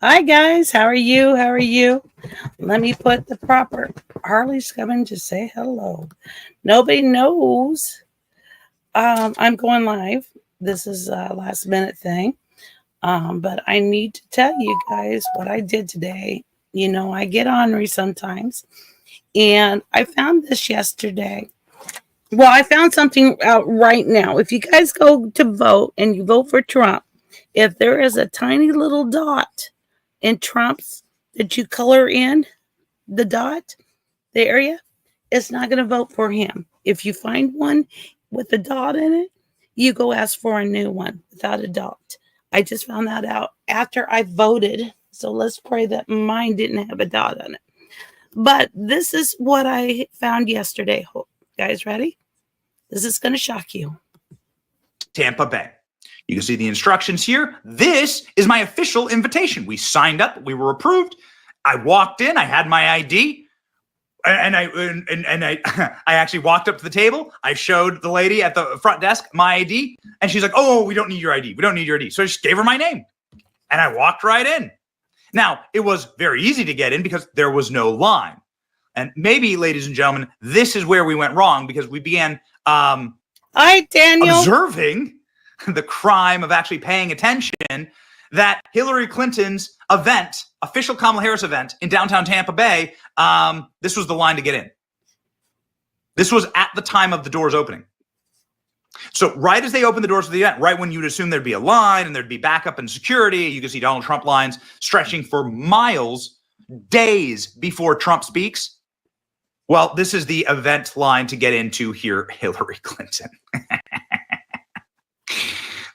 Hi guys, how are you? How are you? Let me put the proper. Harley's coming to say hello. Nobody knows. I'm going live. This is a last minute thing. But I need to tell you guys what I did today. You know, I get ornery sometimes, and I found this yesterday. Well, I found something out right now. If you guys go to vote and you vote for Trump, if there is a tiny little dot in Trump's that you color in the dot, the area, it's not going to vote for him. If you find one with a dot in it, you go ask for a new one without a dot. I just found that out after I voted. So let's pray that mine didn't have a dot on it. But this is what I found yesterday. Guys, ready? This is going to shock you. Tampa Bay. You can see the instructions here. This is my official invitation. We signed up. We were approved. I walked in. I had my ID, and I I actually walked up to the table. I showed the lady at the front desk my ID, and she's like, "Oh, we don't need your ID. We don't need your ID." So I just gave her my name, and I walked right in. Now, it was very easy to get in because there was no line. And maybe, ladies and gentlemen, this is where we went wrong because we began Hi, Daniel. observing the crime of actually paying attention that Hillary Clinton's event, official Kamala Harris event in downtown Tampa Bay, this was the line to get in. This was at the time of the doors opening. So right as they opened the doors of the event, right when you'd assume there'd be a line and there'd be backup and security, you could see Donald Trump lines stretching for miles, days before Trump speaks. Well, this is the event line to get into here, Hillary Clinton.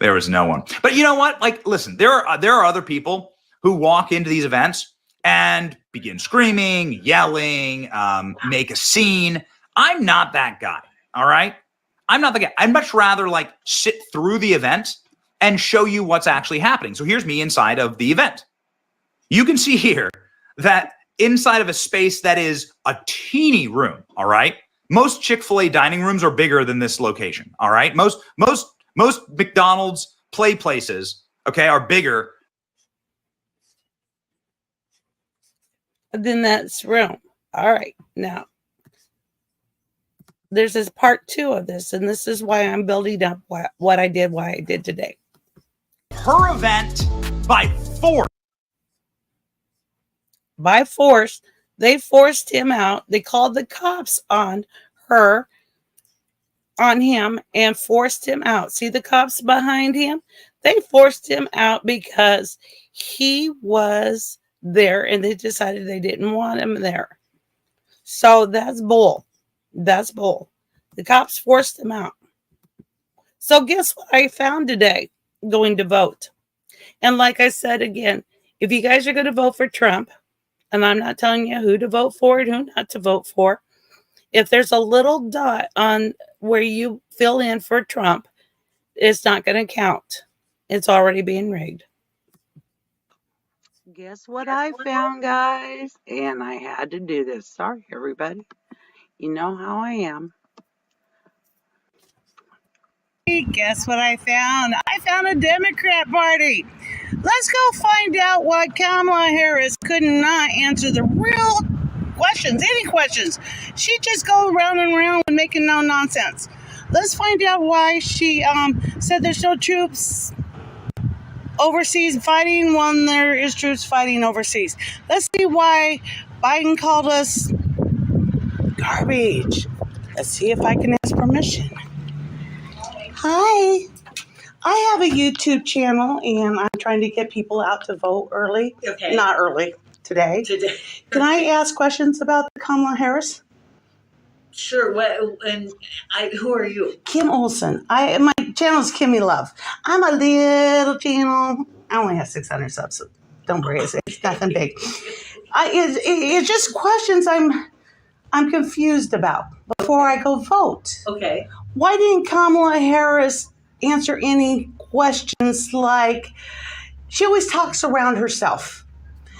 There was no one. But you know what? Like, listen, there are other people who walk into these events and begin screaming, yelling, make a scene. I'm not that guy, all right? I'm not the guy. I'd much rather like sit through the event and show you what's actually happening. So here's me inside of the event. You can see here that inside of a space that is a teeny room, all right? Most Chick-fil-A dining rooms are bigger than this location, all right? Most McDonald's play places, okay, are bigger than that's room. All right, now there's this part 2 of this, and this is why I'm building up what I did, why I did today. Her event by force. By force, they forced him out. They called the cops on him, and forced him out. See the cops behind him? They forced him out because he was there, and they decided they didn't want him there. So that's bull. That's bull. The cops forced him out. So guess what I found today going to vote? And like I said again, if you guys are going to vote for Trump, and I'm not telling you who to vote for and who not to vote for, if there's a little dot on where you fill in for Trump, it's not going to count. It's already being rigged. Guess what I found, guys? And I had to do this. Sorry, everybody. You know how I am. Guess what I found? I found a Democrat party. Let's go find out why Kamala Harris could not answer the real questions, any questions. She just go around and around and making no nonsense. Let's find out why she said there's no troops overseas fighting when there is troops fighting overseas. Let's see why Biden called us garbage. Let's see if I can ask permission. Hi. I have a YouTube channel, and I'm trying to get people out to vote early. Okay. Not early, today. Can I ask questions about Kamala Harris? Sure. Who are you? Kim Olson. My channel is Kimmy Love. I'm a little channel. I only have 600 subs, so don't worry. It's nothing big. It's just questions I'm confused about before I go vote. Okay. Why didn't Kamala Harris answer any questions? Like, she always talks around herself.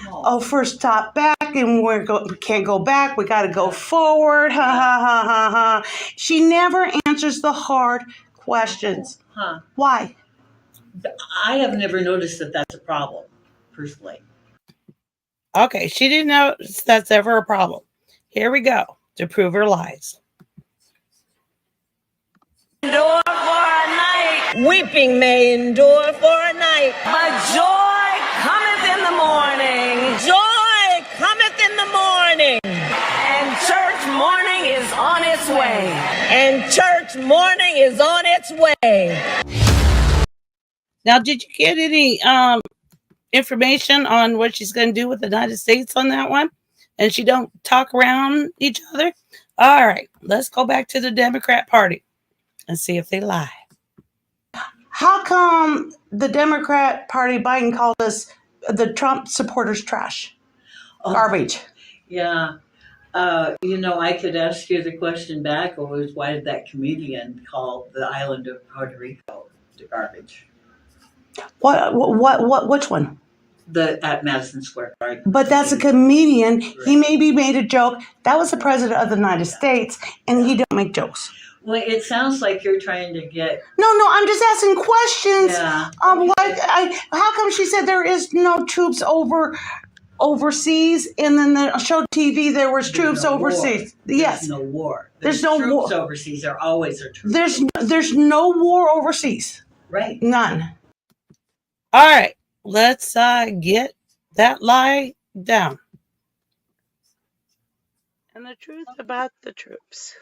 Oh, first stop back, and we can't go back. We got to go forward. Ha, ha, ha, ha, ha. She never answers the hard questions. Huh. Why? I have never noticed that that's a problem, personally. Okay, she didn't know that's ever a problem. Here we go to prove her lies. Endure for a night. Weeping may endure for a night. But joy cometh in the morning. Joy cometh in the morning. And church morning is on its way. And church morning is on its way. Now, did you get any information on what she's going to do with the United States on that one? And she don't talk around each other? All right, let's go back to the Democrat Party and see if they lie. How come the Democrat Party, Biden, called us the Trump supporters trash? Garbage. Yeah. I could ask you the question back, was why did that comedian call the island of Puerto Rico the garbage? Which one? At Madison Square Garden. But that's a comedian. He maybe made a joke. That was the president of the United States, and he don't make jokes. Well, it sounds like you're trying to get. No, I'm just asking questions. Yeah. How come she said there is no troops overseas, and then the show TV there was troops overseas? War. Yes. There's no war. There's no troops war overseas. There always are troops. There's no war overseas. Right. None. All right, let's get that lie down. And the truth about the troops.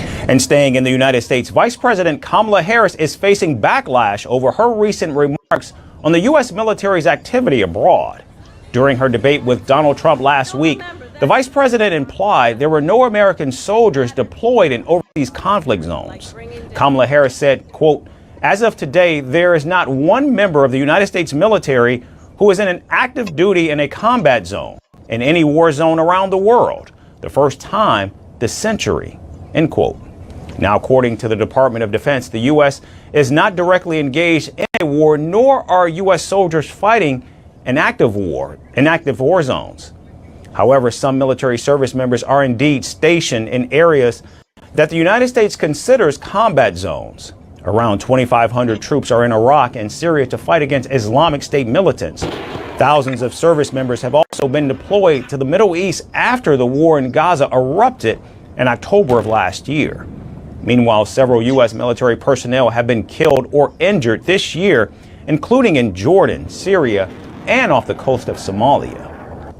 And staying in the United States, Vice President Kamala Harris is facing backlash over her recent remarks on the U.S. military's activity abroad. During her debate with Donald Trump last week, the vice president implied there were no American soldiers deployed in overseas conflict zones. Kamala Harris said, quote, "As of today, there is not one member of the United States military who is in an active duty in a combat zone in any war zone around the world. The first time this century," end quote. Now, according to the Department of Defense, the U.S. is not directly engaged in a war, nor are U.S. soldiers fighting in active war zones. However, some military service members are indeed stationed in areas that the United States considers combat zones. Around 2,500 troops are in Iraq and Syria to fight against Islamic State militants. Thousands of service members have also been deployed to the Middle East after the war in Gaza erupted in October of last year. Meanwhile, several U.S. military personnel have been killed or injured this year, including in Jordan, Syria, and off the coast of Somalia.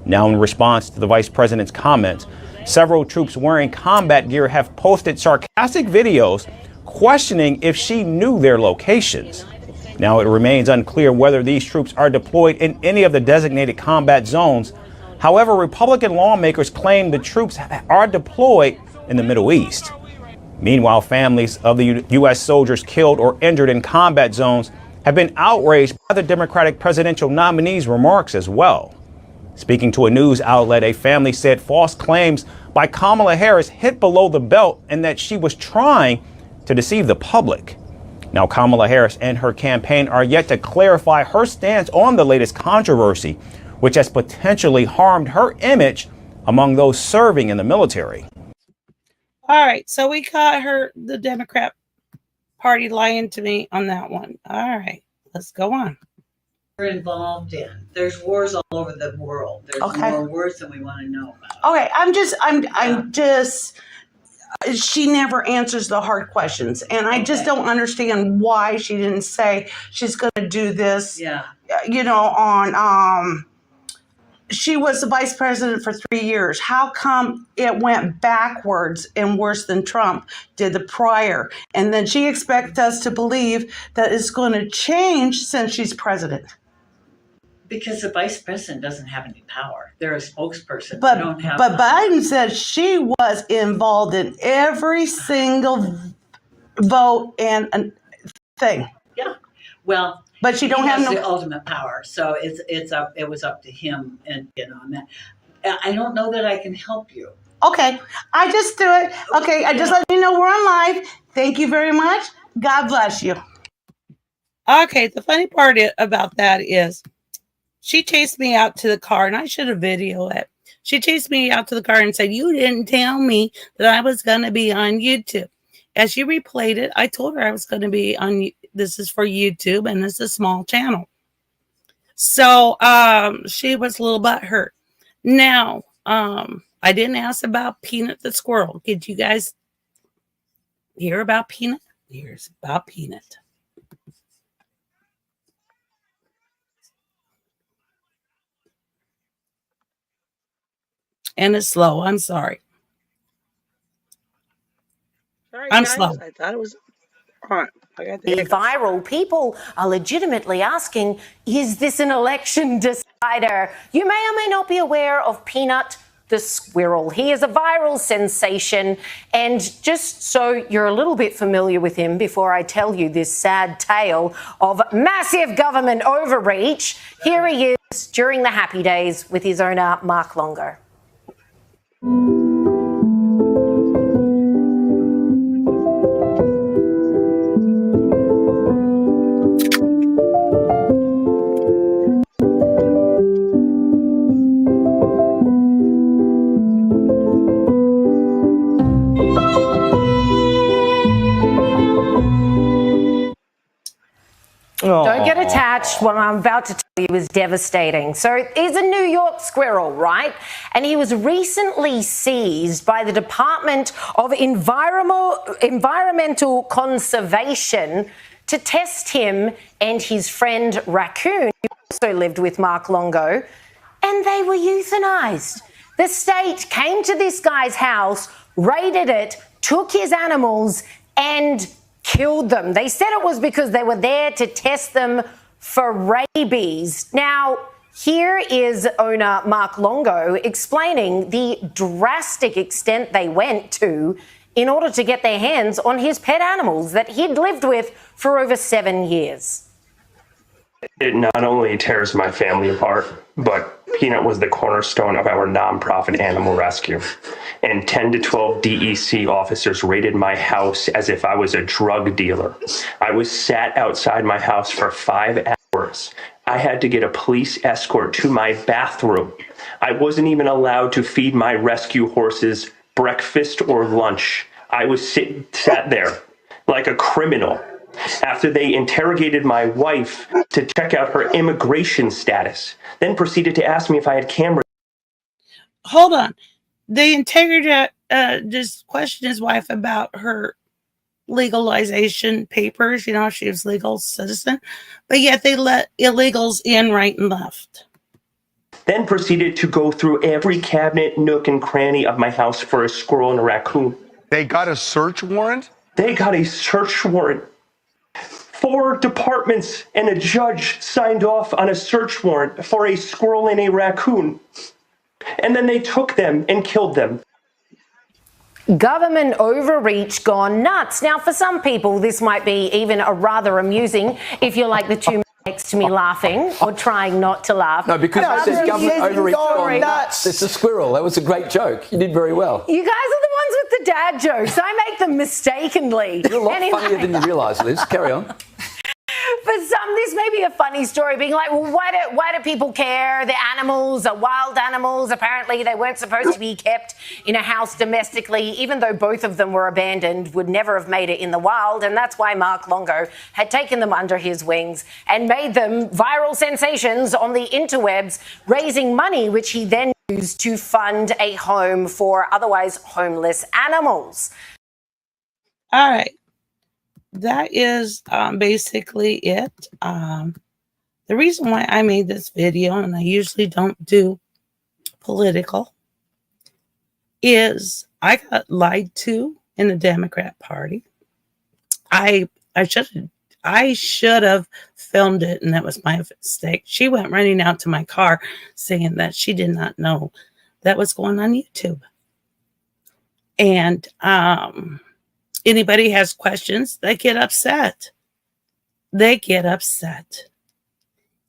Now, in response to the vice president's comments, several troops wearing combat gear have posted sarcastic videos questioning if she knew their locations. Now, it remains unclear whether these troops are deployed in any of the designated combat zones. However, Republican lawmakers claim the troops are deployed in the Middle East. Meanwhile, families of the U.S. soldiers killed or injured in combat zones have been outraged by the Democratic presidential nominee's remarks as well. Speaking to a news outlet, a family said false claims by Kamala Harris hit below the belt and that she was trying to deceive the public. Now, Kamala Harris and her campaign are yet to clarify her stance on the latest controversy, which has potentially harmed her image among those serving in the military. All right, so we caught the Democrat Party lying to me on that one. All right, let's go on. We're involved in. There's wars all over the world. There's more wars than we want to know about. Okay, I'm just she never answers the hard questions, and I just don't understand why she didn't say she's going to do this. Yeah. She was the vice president for 3 years. How come it went backwards and worse than Trump did the prior? And then she expects us to believe that it's going to change since she's president. Because the vice president doesn't have any power. They're a spokesperson. But they don't have Biden said she was involved in every single vote and thing. Yeah. Well, but she don't have the ultimate power. So it was up to him and on that. I don't know that I can help you. Okay. I just do it. Okay. I just let you know we're on live. Thank you very much. God bless you. Okay. The funny part about that is she chased me out to the car, and I should have videoed it. She chased me out to the car and said, "You didn't tell me that I was going to be on YouTube." as you replayed it, I told her I was going to be on, this is for YouTube and it's a small channel. So she was a little butthurt. Now, I didn't ask about Peanut the squirrel. Did you guys hear about Peanut? Here's about Peanut. And it's slow. I'm sorry. Sorry, I'm guys. slow. I thought it was on. I got the Viral. People are legitimately asking, is this an election decider? You may or may not be aware of Peanut the squirrel. He is a viral sensation. And just so you're a little bit familiar with him, before I tell you this sad tale of massive government overreach, here he is during the happy days with his owner, Mark Longo. Don't get attached. What I'm about to tell you is devastating. So he's a New York squirrel, right? And he was recently seized by the Department of Environmental Conservation to test him and his friend Raccoon, who also lived with Mark Longo, and they were euthanized. The state came to this guy's house, raided it, took his animals, and killed them. They said it was because they were there to test them for rabies. Now, here is owner Mark Longo explaining the drastic extent they went to in order to get their hands on his pet animals that he'd lived with for over 7 years. It not only tears my family apart, but Peanut was the cornerstone of our nonprofit animal rescue. And 10 to 12 DEC officers raided my house as if I was a drug dealer. I was sat outside my house for 5 hours. I had to get a police escort to my bathroom. I wasn't even allowed to feed my rescue horses breakfast or lunch. I was sat there like a criminal after they interrogated my wife to check out her immigration status, then proceeded to ask me if I had cameras. Hold on. They interrogated, just questioned his wife about her legalization papers. You know, she was legal citizen, but yet they let illegals in right and left. Then proceeded to go through every cabinet, nook, and cranny of my house for a squirrel and a raccoon. They got a search warrant? They got a search warrant. 4 departments and a judge signed off on a search warrant for a squirrel and a raccoon. And then they took them and killed them. Government overreach gone nuts. Now, for some people, this might be even a rather amusing if you're like the two next to me laughing or trying not to laugh. No, because you said government overreach gone nuts. It's a squirrel. That was a great joke. You did very well. You guys are the ones with the dad jokes. I make them mistakenly. You're a lot funnier than you realise, Liz. Carry on. For some, this may be a funny story, being like, well, why do people care? The animals are wild animals. Apparently, they weren't supposed to be kept in a house domestically, even though both of them were abandoned, would never have made it in the wild. And that's why Mark Longo had taken them under his wings and made them viral sensations on the interwebs, raising money, which he then used to fund a home for otherwise homeless animals. All right. That is basically it. The reason why I made this video, and I usually don't do political, is I got lied to in the Democrat Party. I should have filmed it, and that was my mistake. She went running out to my car saying that she did not know that was going on YouTube. And anybody has questions, they get upset. They get upset.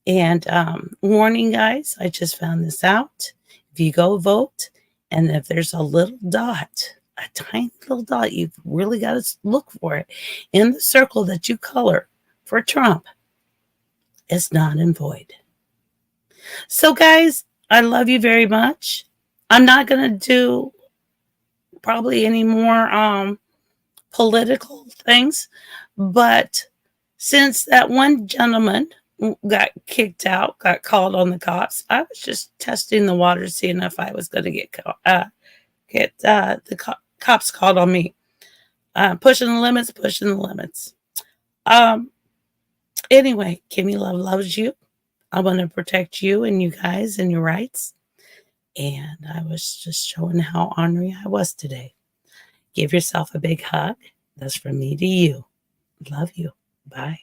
And warning, guys, I just found this out. If you go vote, and if there's a little dot, a tiny little dot, you've really got to look for it in the circle that you color for Trump. It's not in void. So, guys, I love you very much. I'm not going to do probably any more political things. But since that one gentleman got kicked out, got called on the cops, I was just testing the water, seeing if I was going to get the cops called on me. Pushing the limits. Anyway, Kimmy Love loves you. I want to protect you and you guys and your rights. And I was just showing how ornery I was today. Give yourself a big hug. That's from me to you. Love you. Bye.